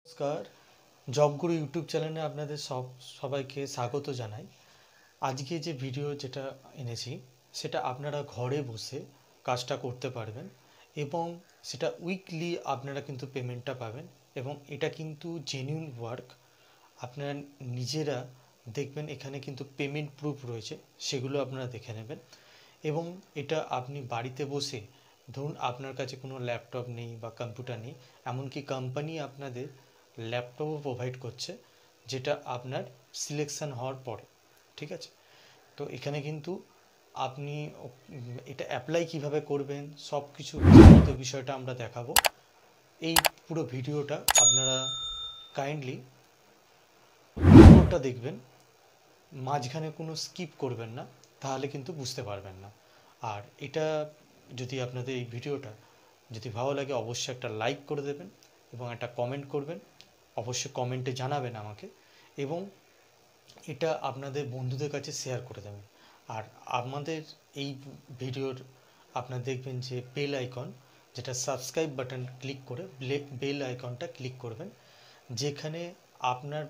নমস্কার, জবগুরু ইউটিউব চ্যানেলে আপনাদের সবাইকে স্বাগত জানাই। আজকে যে ভিডিও যেটা এনেছি সেটা আপনারা ঘরে বসে কাজটা করতে পারবেন এবং সেটা উইকলি আপনারা কিন্তু পেমেন্টটা পাবেন এবং এটা কিন্তু জেনুইন ওয়ার্ক। আপনারা নিজেরা দেখবেন এখানে কিন্তু পেমেন্ট প্রুফ রয়েছে, সেগুলো আপনারা দেখে নেবেন এবং এটা আপনি বাড়িতে বসে ধরুন আপনার কাছে কোনো ল্যাপটপ নেই বা কম্পিউটার নেই, এমনকি কোম্পানি আপনাদের ল্যাপটপও প্রোভাইড করছে যেটা আপনার সিলেকশন হওয়ার পরে, ঠিক আছে। তো এখানে কিন্তু আপনি এটা অ্যাপ্লাই কিভাবে করবেন সব কিছু বিস্তারিত বিষয়টা আমরা দেখাবো। এই পুরো ভিডিওটা আপনারা কাইন্ডলি পুরোটা দেখবেন, মাঝখানে কোনো স্কিপ করবেন না, তাহলে কিন্তু বুঝতে পারবেন না। আর এটা যদি আপনাদের এই ভিডিওটা যদি ভালো লাগে অবশ্যই একটা লাইক করে দেবেন এবং একটা কমেন্ট করবেন, অবশ্যই কমেন্টে জানাবেন আমাকে এবং এটা আপনাদের বন্ধুদের কাছে শেয়ার করে দেবেন। আর আমাদের এই ভিডিওর আপনারা দেখবেন যে বেল আইকন, যেটা সাবস্ক্রাইব বাটন ক্লিক করে বেল আইকনটা ক্লিক করবেন, যেখানে আপনার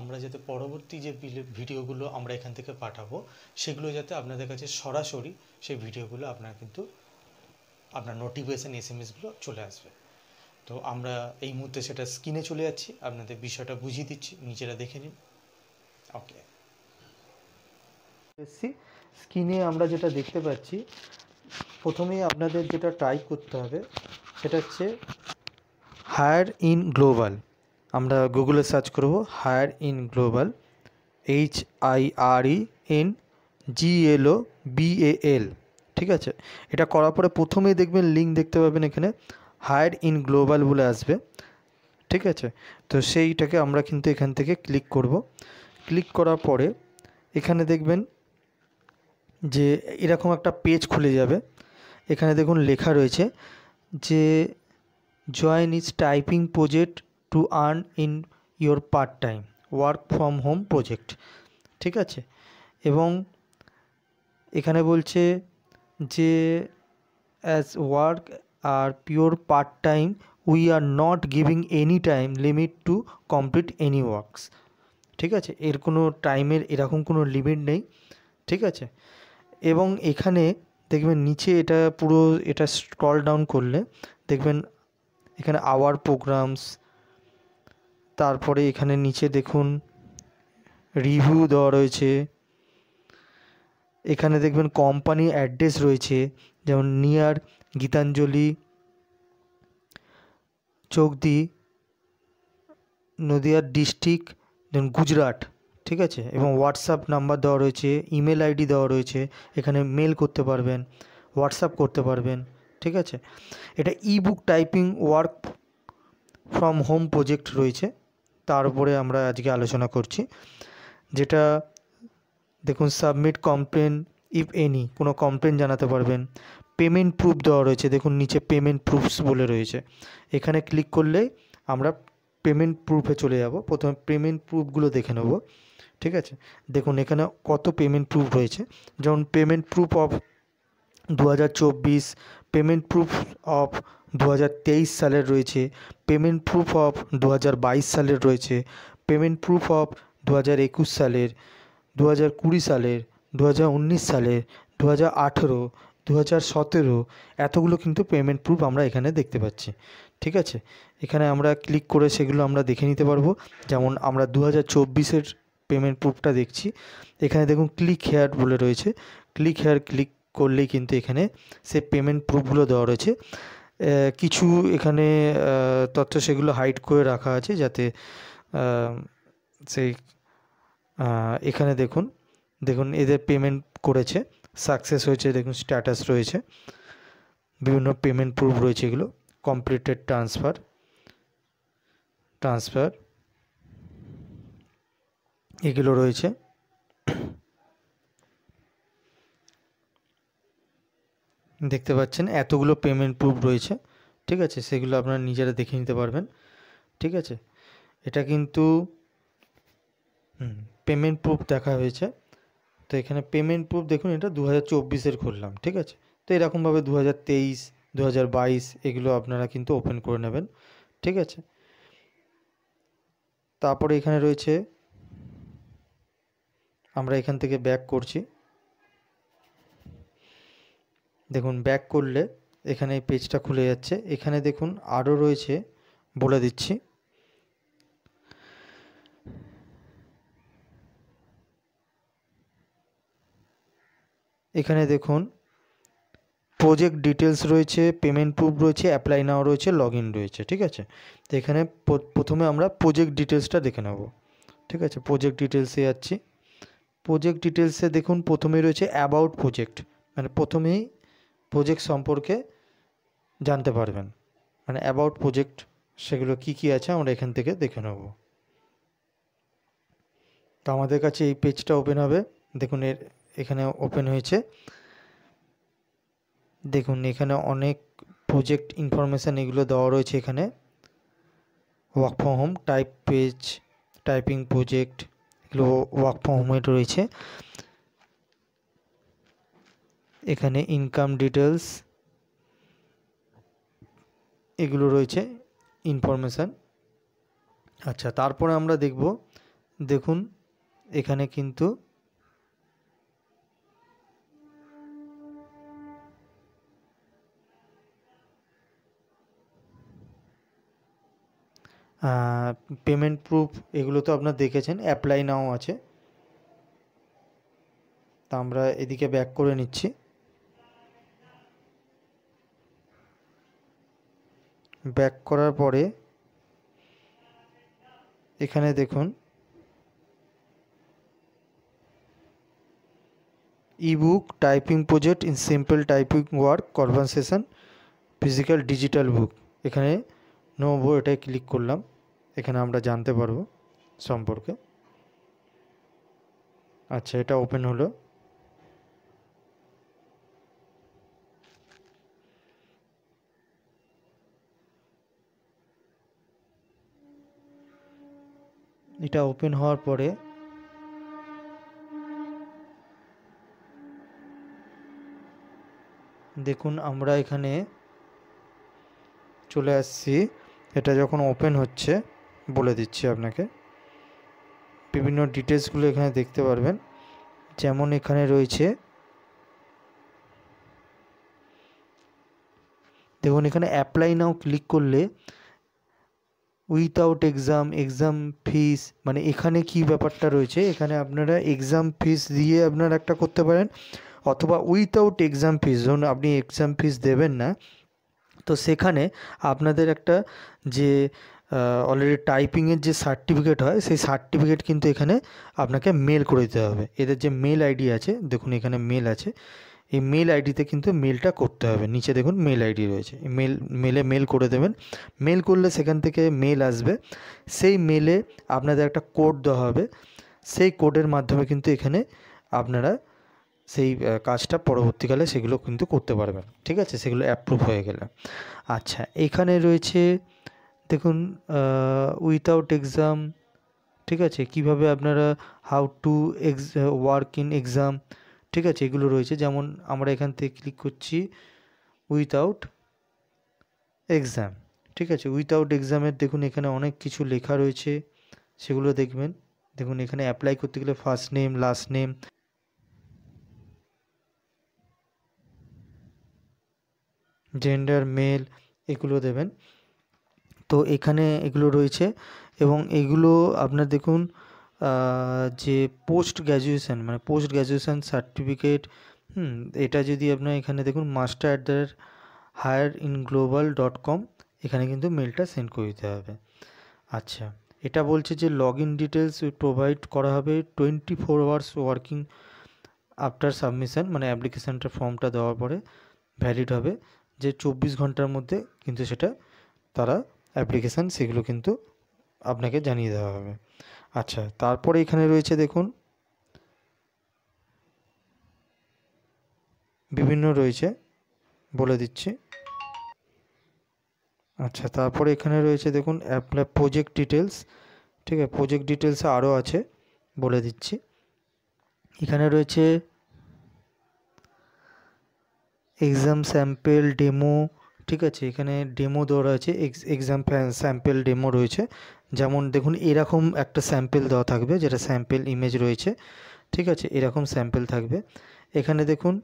আমরা যাতে পরবর্তী যে ভিডিওগুলো আমরা এখান থেকে পাঠাবো সেগুলো যাতে আপনাদের কাছে সরাসরি সেই ভিডিওগুলো আপনার নোটিফিকেশান এসএমএসগুলো চলে আসবে। তো আমরা এই মুহূর্তে সেটা স্ক্রিনে চলে যাচ্ছি, আপনাদের বিষয়টা বুঝিয়ে দিচ্ছি, নিজেরা দেখে নিন। ওকে, স্ক্রিনে আমরা যেটা দেখতে পাচ্ছি, প্রথমেই আপনাদের যেটা টাইপ করতে হবে সেটা হচ্ছে হায়ার ইন গ্লোবাল। আমরা গুগলে সার্চ করব হায়ার ইন গ্লোবাল, HIRENGLOBAL, ঠিক আছে। এটা করার পরে প্রথমেই দেখবেন লিঙ্ক দেখতে পাবেন, এখানে হায়ার ইন গ্লোবাল বলে আসবে, ঠিক আছে। তো সেইটাকে আমরা কিন্তু এখান থেকে ক্লিক করব। ক্লিক করার পরে এখানে দেখবেন যে এরকম একটা পেজ খুলে যাবে। এখানে দেখুন লেখা রয়েছে যে join is typing project to earn in your part time work from home project, ঠিক আছে। এবং এখানে বলছে যে as work are pure part time we are not giving any time limit to complete any works, ঠিক আছে। এর কোনো টাইমের এরকম কোনো লিমিট নেই, ঠিক আছে। এবং এখানে দেখবেন নিচে এটা স্ক্রল ডাউন করলে দেখবেন এখানে আওয়ার প্রোগ্রামস, তারপরে এখানে নিচে দেখুন রিভিউ দেওয়া রয়েছে। এখানে দেখবেন কোম্পানি অ্যাড্রেস রয়েছে, যেমন নিয়ার গীতাঞ্জলি চৌকদি, নদিয়া ডিস্ট্রিক্ট, যেমন গুজরাট, ঠিক আছে। এবং হোয়াটসঅ্যাপ নাম্বার দেওয়া রয়েছে, ইমেল আইডি দেওয়া রয়েছে, এখানে মেল করতে পারবেন, হোয়াটসঅ্যাপ করতে পারবেন, ঠিক আছে। এটা ebook typing work from home project রয়েছে, তার উপরে আমরা আজকে আলোচনা করছি। যেটা দেখুন সাবমিট কমপ্লেন ইফ এনি, কোনো কমপ্লেন জানাতে পারবেন। পেমেন্ট প্রুফ দেওয়া রয়েছে, দেখুন নিচে পেমেন্ট প্রুফস বলে রয়েছে, এখানে ক্লিক করলেই আমরা পেমেন্ট প্রুফে চলে যাব। প্রথমে পেমেন্ট প্রুফগুলো দেখে নেব, ঠিক আছে। দেখুন এখানে কত পেমেন্ট প্রুফ রয়েছে, যেমন payment proof of 2024, payment proof of 2023 সালের রয়েছে, পেমেন্ট প্রুফ অফ 2022 সালের রয়েছে, পেমেন্ট প্রুফ অফ 2021 সালের, 2020 সালের, 2019 সালের, 2018, 2017, এতগুলো কিন্তু পেমেন্ট প্রুফ আমরা এখানে দেখতে পাচ্ছি, ঠিক আছে। এখানে আমরা ক্লিক করে সেগুলো আমরা দেখে নিতে পারবো। যেমন আমরা 2024-এর পেমেন্ট প্রুফটা দেখছি, এখানে দেখুন ক্লিক হেয়ার বলে রয়েছে, ক্লিক হেয়ার ক্লিক করলেই কিন্তু এখানে সে পেমেন্ট প্রুফগুলো দেওয়া রয়েছে। কিছু এখানে তথ্য সেগুলো হাইড করে রাখা আছে যাতে সেই এখানে দেখুন এদের পেমেন্ট করেছে, সাকসেস হয়েছে, দেখুন স্ট্যাটাস রয়েছে, বিভিন্ন পেমেন্ট প্রুফ রয়েছে, এগুলো কমপ্লিটেড ট্রান্সফার এগুলো রয়েছে। দেখতে পাচ্ছেন এতগুলো পেমেন্ট প্রুফ রয়েছে, ঠিক আছে। সেগুলো আপনারা নিজেরা দেখে নিতে পারবেন, ঠিক আছে। এটা কিন্তু পেমেন্ট প্রুফ দেখা হয়েছে। তো এখানে পেমেন্ট প্রুফ দেখুন, এটা 2024-এর করলাম, ঠিক আছে। তো এরকমভাবে 2023, 2022 এগুলো আপনারা কিন্তু ওপেন করে নেবেন, ঠিক আছে। তারপরে এখানে রয়েছে, আমরা এখান থেকে ব্যাক করছি। দেখুন ব্যাক করলে এখানে এই পেজটা খুলে যাচ্ছে। এখানে দেখুন আরও রয়েছে, বলে দিচ্ছি। এখানে দেখুন প্রজেক্ট ডিটেলস রয়েছে, পেমেন্ট প্রুফ রয়েছে, অ্যাপ্লাই নাও রয়েছে, লগ ইন রয়েছে। ঠিক আছে, তো এখানে প্রথমে আমরা প্রজেক্ট ডিটেলসটা দেখে নেব। ঠিক আছে, প্রজেক্ট ডিটেলসে যাচ্ছি। প্রজেক্ট ডিটেলসে দেখুন প্রথমেই রয়েছে অ্যাবাউট প্রজেক্ট, মানে প্রথমেই প্রজেক্ট সম্পর্কে জানতে পারবেন, মানে অ্যাবাউট প্রজেক্ট সেগুলো কি কি আছে আমরা এখান থেকে দেখে নেব। তো আমাদের কাছে এই পেজটা ওপেন হবে। দেখুন এখানে ওপেন হয়েছে। দেখুন এখানে অনেক প্রজেক্ট ইনফরমেশান এগুলো দেওয়া রয়েছে। এখানে work from home, type page, typing project, এগুলো ওয়ার্ক ফ্রম হোমে রয়েছে। এখানে ইনকাম ডিটেলস এগুলো রয়েছে ইনফরমেশান। আচ্ছা, তারপরে আমরা দেখব, দেখুন এখানে কিন্তু পেমেন্ট প্রুফ এগুলো তো আপনারা দেখেছেন, অ্যাপ্লাই নাও আছে। তা আমরা এদিকে ব্যাক করে নিচ্ছি। ব্যাক করার পরে এখানে দেখুন ebook, typing project in simple typing work, conversation, physical digital book. এখানে নেব, এটাই ক্লিক করলাম। এখানে আমরা জানতে পারবো সম্পর্কে। আচ্ছা, এটা ওপেন হলো। এটা ওপেন হওয়ার পরে দেখুন আমরা এখানে চলে আসছি। এটা যখন ওপেন হচ্ছে বলে দিচ্ছি আপনাকে, বিভিন্ন ডিটেলসগুলো এখানে দেখতে পারবেন। যেমন এখানে রয়েছে, দেখুন এখানে অ্যাপ্লাই নাও ক্লিক করলে উইথাউট এক্সাম ফিস, মানে এখানে কি ব্যাপারটা রয়েছে, এখানে আপনারা এক্সাম ফিস দিয়ে আপনারা একটা করতে পারেন, অথবা উইথাউট এক্সাম ফিস, ধরুন আপনি এক্সাম ফিস দেবেন না, তো সেখানে আপনাদের একটা যে অলরেডি টাইপিংয়ের যে সার্টিফিকেট হয়, সেই সার্টিফিকেট কিন্তু এখানে আপনাকে মেল করে দিতে হবে। এদের যে মেল আইডি আছে, দেখুন এখানে মেল আছে, এই মেল আইডিতে কিন্তু মেলটা করতে হবে। নিচে দেখুন মেল আইডি রয়েছে, এই মেল করে দেবেন। মেল করলে সেখান থেকে মেল আসবে, সেই মেলে আপনাদের একটা কোড দেওয়া হবে, সেই কোডের মাধ্যমে কিন্তু এখানে আপনারা সেই কাজটা পরবর্তীকালে সেগুলো কিন্তু করতে পারবেন। ঠিক আছে, সেগুলো অ্যাপ্রুভ হয়ে গেলে। আচ্ছা, এখানে রয়েছে দেখুন উইথাউট এক্সাম, ঠিক আছে, কিভাবে আপনারা how to work in exam, ঠিক আছে, এগুলো রয়েছে। যেমন আমরা এখান থেকে ক্লিক করছি উইথাউট এক্সাম। ঠিক আছে, উইথাউট এক্সামের দেখুন এখানে অনেক কিছু লেখা রয়েছে, সেগুলো দেখবেন। দেখুন এখানে অ্যাপ্লাই করতে গেলে first name, last name, gender, male, এগুলো দেবেন। তো এখানে এগুলো রয়েছে, এবং এগুলো আপনার দেখুন যে পোস্ট গ্র্যাজুয়েশান, মানে পোস্ট গ্র্যাজুয়েশান সার্টিফিকেট, এটা যদি আপনার এখানে দেখুন master@higherInglobal.com, এখানে কিন্তু মেলটা সেন্ড করে দিতে হবে। আচ্ছা, এটা বলছে যে লগ ইন ডিটেলস প্রোভাইড করা হবে 24 আওয়ার্স ওয়ার্কিং আফটার সাবমিশন, মানে অ্যাপ্লিকেশানটা ফর্মটা দেওয়ার পরে ভ্যালিড হবে, যে 24 ঘন্টার মধ্যে কিন্তু সেটা তারা অ্যাপ্লিকেশান সেগুলো কিন্তু আপনাকে জানিয়ে দেওয়া হবে। আচ্ছা, তারপরে এখানে রয়েছে দেখুন বিভিন্ন রয়েছে, বলে দিচ্ছি। আচ্ছা, তারপরে এখানে রয়েছে দেখুন অ্যাপ্লাই প্রজেক্ট ডিটেলস, ঠিক আছে, প্রজেক্ট ডিটেলসে আরও আছে, বলে দিচ্ছি। এখানে রয়েছে এক্সাম স্যাম্পেল ডেমো, ঠিক আছে, এখানে ডেমো দেওয়া আছে, এক্সাম স্যাম্পেল ডেমো রয়েছে, যেমন দেখুন এরকম একটা স্যাম্পেল দেওয়া থাকবে, যেটা স্যাম্পেল ইমেজ রয়েছে, ঠিক আছে, এরকম স্যাম্পেল থাকবে। এখানে দেখুন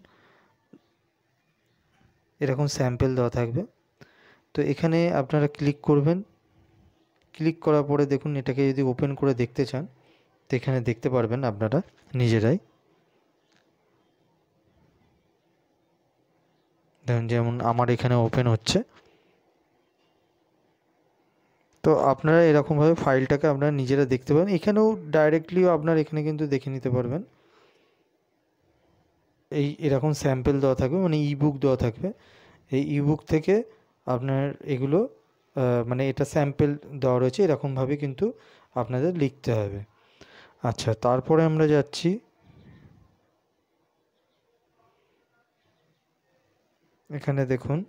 এরকম স্যাম্পেল দেওয়া থাকবে। তো এখানে আপনারা ক্লিক করবেন, ক্লিক করার পরে দেখুন এটাকে যদি ওপেন করে দেখতে চান তো এখানে দেখতে পারবেন আপনারা নিজেরাই। দেখুন যেমন আমার এখানে ওপেন হচ্ছে। তো আপনারা এরকমভাবে ফাইলটাকে আপনারা নিজেরা দেখতে পারেন। এখানেও ডাইরেক্টলিও আপনারা এখানে কিন্তু দেখে নিতে পারবেন। এরকম স্যাম্পেল দেওয়া থাকবে, মানে ইবুক দেওয়া থাকবে। এই ইবুক থেকে আপনার এগুলো মানে এটা স্যাম্পেল দেওয়া রয়েছে, এরকমভাবে কিন্তু আপনাদের লিখতে হবে। আচ্ছা, তারপরে আমরা যাচ্ছি এখানে দেখুন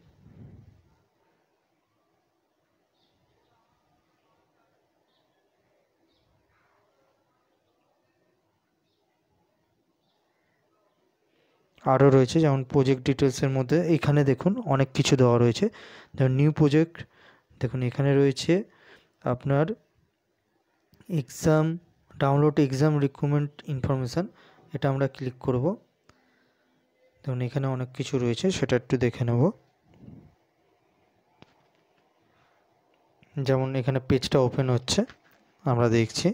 আরও রয়েছে, যেমন প্রজেক্ট ডিটেলসের মধ্যে এখানে দেখুন অনেক কিছু দেওয়া রয়েছে। যেমন নিউ প্রজেক্ট, দেখুন এখানে রয়েছে আপনার exam, download exam recruitment information, এটা আমরা ক্লিক করব। দেখুন এখানে অনেক কিছু রয়েছে, সেটা একটু দেখে নেব। যেমন এখানে পেজটা ওপেন হচ্ছে, আমরা দেখছি।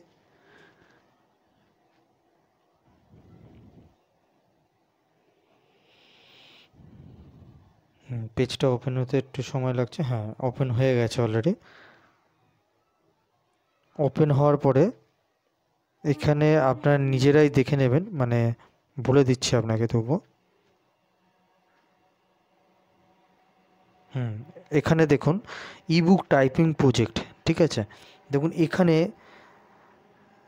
পেজটা ওপেন হতে একটু সময় লাগছে। হ্যাঁ, ওপেন হয়ে গেছে অলরেডি। ওপেন হওয়ার পরে এখানে আপনারা নিজেরাই দেখে নেবেন, মানে বলে দিচ্ছি আপনাকে তবুও। এখানে দেখুন ইবুক টাইপিং প্রজেক্ট, ঠিক আছে। দেখুন এখানে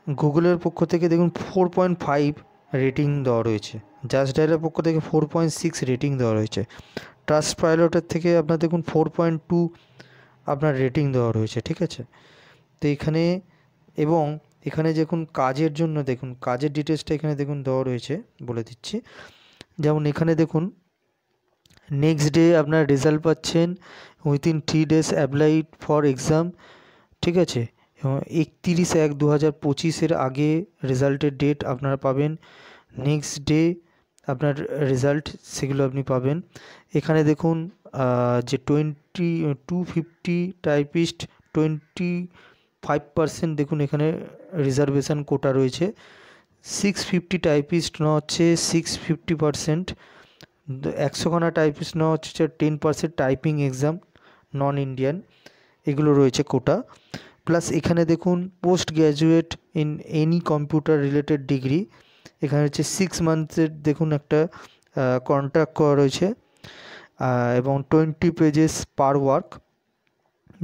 গুগলের পক্ষ থেকে দেখুন 4.5 রেটিং দেওয়া রয়েছে, জাস্ট ডায়ালের পক্ষ থেকে 4.6 রেটিং দেওয়া রয়েছে, ট্রাস্ট পাইলটের থেকে আপনার দেখুন 4.2 আপনার রেটিং দেওয়া রয়েছে, ঠিক আছে। তো এখানে এবং এখানে দেখুন কাজের জন্য দেখুন কাজের ডিটেলসটা এখানে দেখুন দেওয়া রয়েছে, বলে দিচ্ছি। যেমন এখানে দেখুন নেক্সট ডে আপনার রেজাল্ট পাচ্ছেন within 3 days applied for exam, ঠিক আছে। এবং 31/1/2025 আগে রেজাল্টের ডেট আপনারা পাবেন। নেক্সট ডে আপনার রেজাল্ট সেগুলো আপনি পাবেন। এখানে দেখুন যে 250 টাইপিস্ট 25% দেখুন এখানে রিজার্ভেশন কোটা রয়েছে। 650 টাইপিস্ট নেওয়া হচ্ছে 650%। 100খানা টাইপিস্ট নেওয়া হচ্ছে 10% টাইপিং এক্সাম নন ইন্ডিয়ান, এগুলো রয়েছে কোটা। প্লাস এখানে দেখুন post graduate in any computer related degree, এখানে হচ্ছে 6 মান্থসের দেখুন একটা কন্ট্রাক্ট করা রয়েছে, এবং 20 পেজেস পার ওয়ার্ক।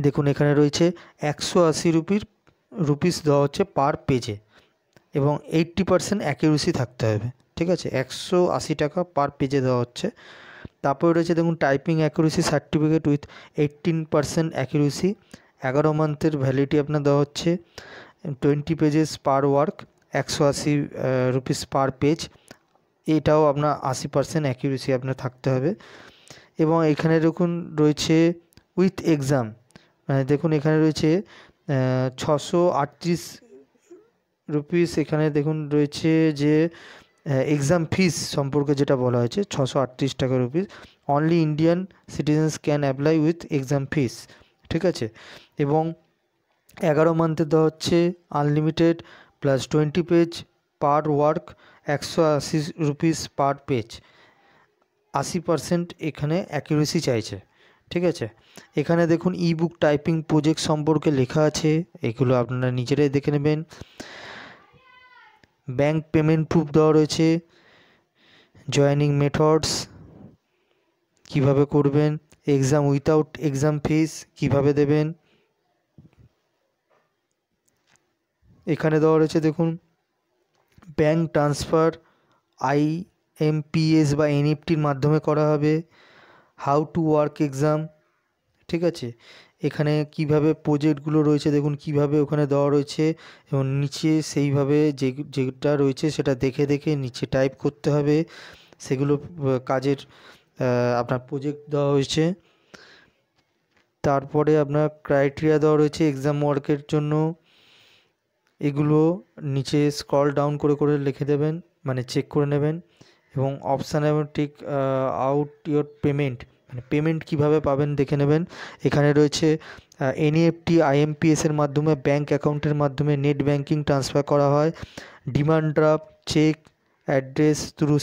দেখুন এখানে রয়েছে 180 রুপিস দেওয়া হচ্ছে পার পেজে, এবং 80% অ্যাকিউরেসি থাকতে হবে, ঠিক আছে। 180 টাকা পার পেজে দেওয়া হচ্ছে। তারপরে রয়েছে দেখুন typing accuracy certificate with 18% accuracy, 11 মান্থের ভ্যালিডিটি আপনার দেওয়া হচ্ছে। 20 pages per work, 180 rupees per page, এটাও আপনার 80% অ্যাকিউরেসি আপনার থাকতে হবে। এবং এখানে দেখুন রয়েছে উইথ এক্সাম, মানে দেখুন এখানে রয়েছে 638 রুপিস, এখানে দেখুন রয়েছে যে এক্সাম ফিস সম্পর্কে যেটা বলা হয়েছে 638 টাকা rupees. Only Indian citizens can apply with exam fees, ঠিক আছে। এবং 11 মান্থে দেওয়া হচ্ছে unlimited plus 20 page per work, 180 rupees per page, 80% এখানে অ্যাকিউরেসি চাইছে, ঠিক আছে। এখানে দেখুন ইবুক টাইপিং প্রজেক্ট সম্পর্কে লেখা আছে, এগুলো আপনারা নিজেরাই দেখে নেবেন। ব্যাঙ্ক পেমেন্ট প্রুফ দেওয়া রয়েছে, জয়েনিং মেথডস কিভাবে করবেন, এক্সাম উইথাউট এক্সাম ফিস কিভাবে দেবেন, এখানে দেওয়া রয়েছে দেখুন ব্যাঙ্ক ট্রান্সফার IMPS বা NEFTর মাধ্যমে করা হবে, হাউ টু ওয়ার্ক এক্সাম, ঠিক আছে। এখানে কিভাবে প্রজেক্টগুলো রয়েছে দেখুন কিভাবে ওখানে দেওয়া রয়েছে, এবং নিচে সেইভাবে যেটা রয়েছে সেটা দেখে দেখে নিচে টাইপ করতে হবে, সেগুলো কাজের আপনার প্রজেক্ট দেওয়া হয়েছে। তারপরে আপনার ক্রাইটেরিয়া দেওয়া রয়েছে এক্সাম ওয়ার্কের জন্য, এগুলো নিচে স্ক্রল ডাউন করে করে লিখে দেবেন, মানে চেক করে নেবেন। এবং অপশানেটিক আউট ইয়োর পেমেন্ট, মানে পেমেন্ট কীভাবে পাবেন দেখে নেবেন। এখানে রয়েছে এনইএফটি আইএমপিএসের মাধ্যমে, ব্যাঙ্ক অ্যাকাউন্টের মাধ্যমে, নেট ব্যাঙ্কিং ট্রান্সফার করা হয়, demand draft, cheque, address through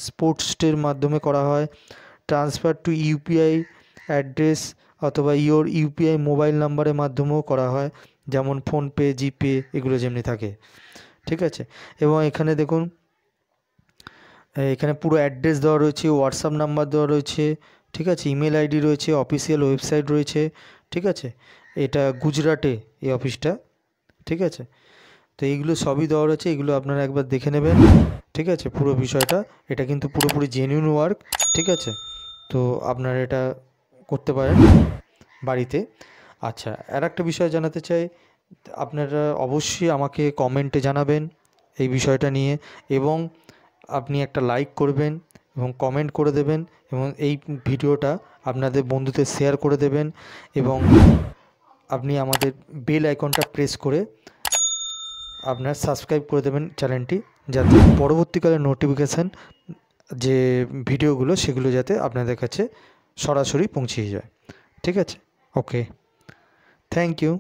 স্পোর্টসের মাধ্যমে করা হয়, ট্রান্সফার টু ইউপিআই অ্যাড্রেস অথবা ইওর ইউপিআই মোবাইল নাম্বারের মাধ্যমেও করা হয়, যেমন ফোনপে, জিপে এগুলো যেমনি থাকে, ঠিক আছে। এবং এখানে দেখুন, এখানে পুরো অ্যাড্রেস দেওয়া রয়েছে, হোয়াটসঅ্যাপ নাম্বার দেওয়া রয়েছে, ঠিক আছে, ইমেল আইডি রয়েছে, অফিসিয়াল ওয়েবসাইট রয়েছে, ঠিক আছে। এটা গুজরাটে এই অফিসটা, ঠিক আছে। তো এইগুলো সবই দেওয়া রয়েছে, এগুলো আপনারা একবার দেখে নেবেন, ঠিক আছে। পুরো বিষয়টা এটা কিন্তু পুরোপুরি জেনুইন ওয়ার্ক, ঠিক আছে। তো আপনারা এটা করতে পারেন বাড়িতে। আচ্ছা, আর একটা বিষয় জানাতে চাই, আপনারা অবশ্যই আমাকে কমেন্টে জানাবেন এই বিষয়টা নিয়ে, এবং আপনি একটা লাইক করবেন এবং কমেন্ট করে দেবেন, এবং এই ভিডিওটা আপনাদের বন্ধুদের শেয়ার করে দেবেন, এবং আপনি আমাদের বেল আইকনটা প্রেস করে আপনার সাবস্ক্রাইব করে দেবেন চ্যানেলটি, যাতে পরবর্তীকালে নোটিফিকেশান যে ভিডিওগুলো সেগুলো যাতে আপনাদের কাছে সরাসরি পৌঁছে যায়, ঠিক আছে। ওকে, থ্যাংক ইউ।